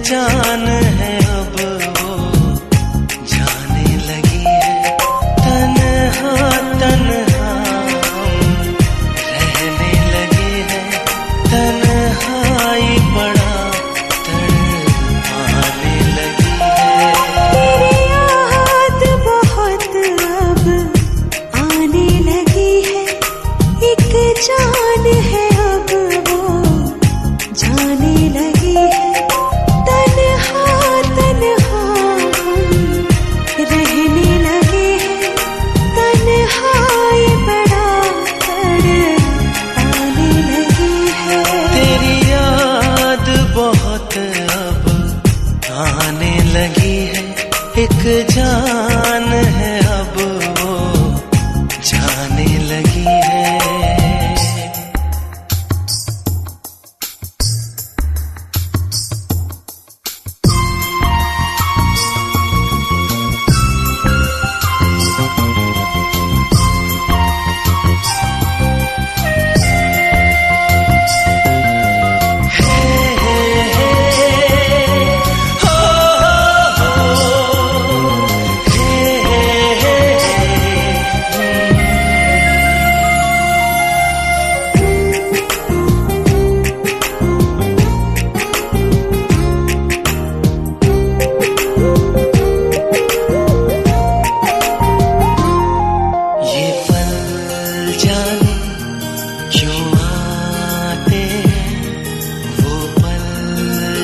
जान है अब वो जाने लगी है। तन्हा तन्हा हम रहने लगे हैं, तन्हाई बड़ा तड़पाने लगी है। तेरी याद बहुत अब आने लगी है, एक जान है अब वो जाने लगी है। तन्हा तन्हा हम रहने लगे हैं, तन्हाई बड़ा तड़पाने लगी है। तेरी याद बहुत अब आने लगी है, एक जान है अब वो जाने लगी है। ये पल जाने क्यों आते हैं, वो पल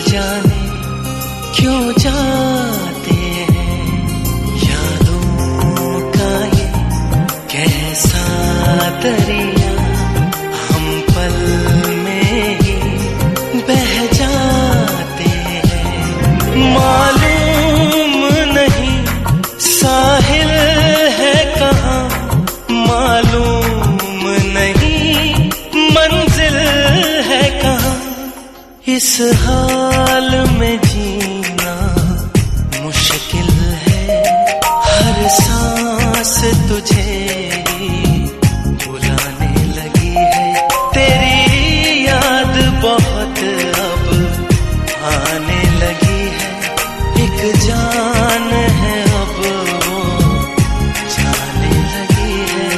जाने क्यों जाते हैं। यादों का ये कैसा दरिया हम पल में ही बह जाते हैं। मालूम नहीं साहिल है कहाँ, मालूम नहीं मंजिल है कहाँ। इस हाल में जीना मुश्किल है, हर सांस तुझे ही बुलाने लगी है। तेरी याद बहुत अब आने लगी है, एक जान है अब वो जाने लगी है।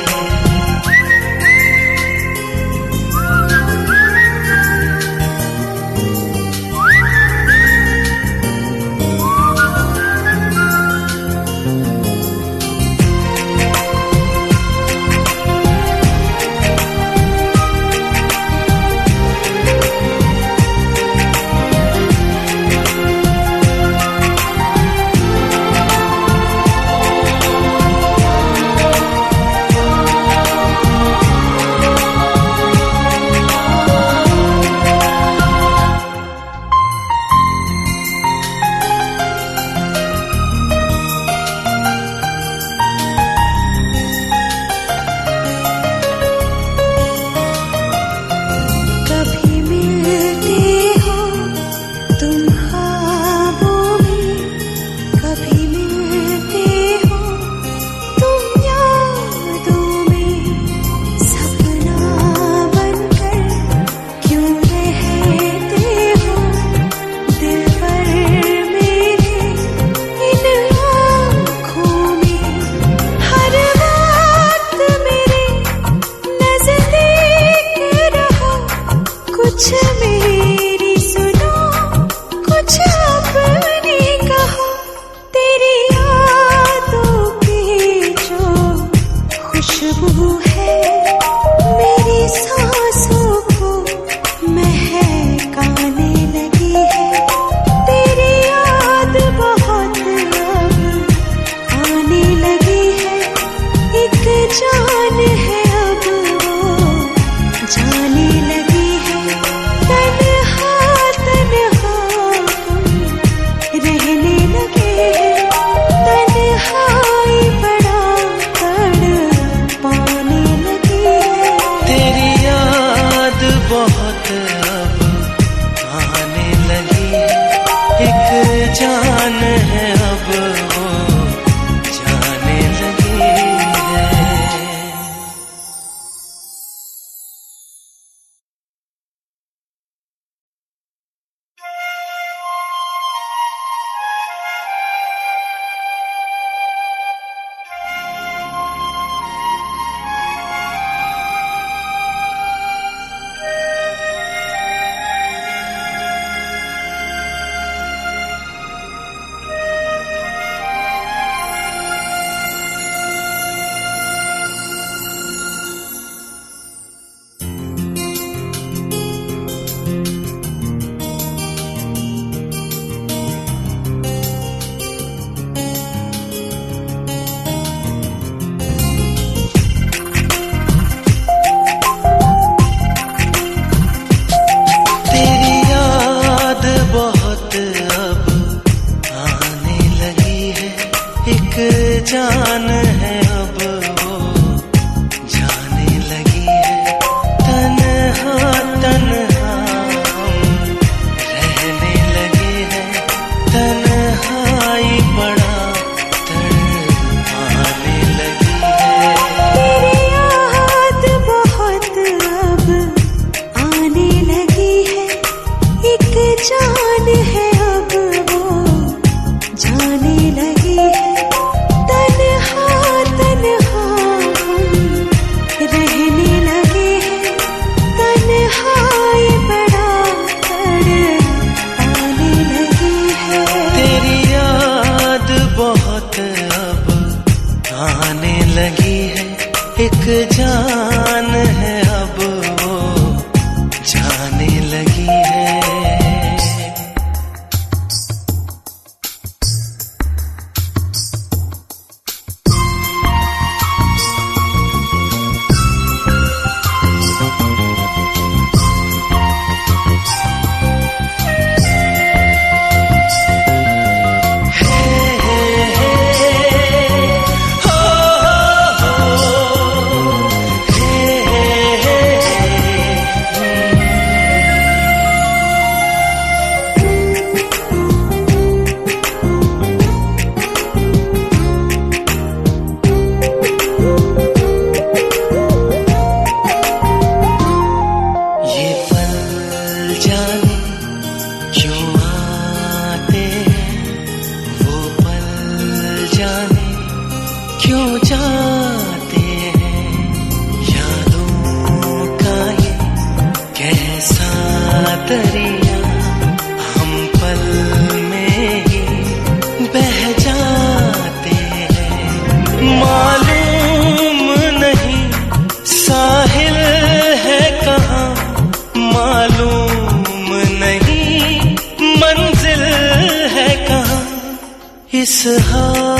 इस हाल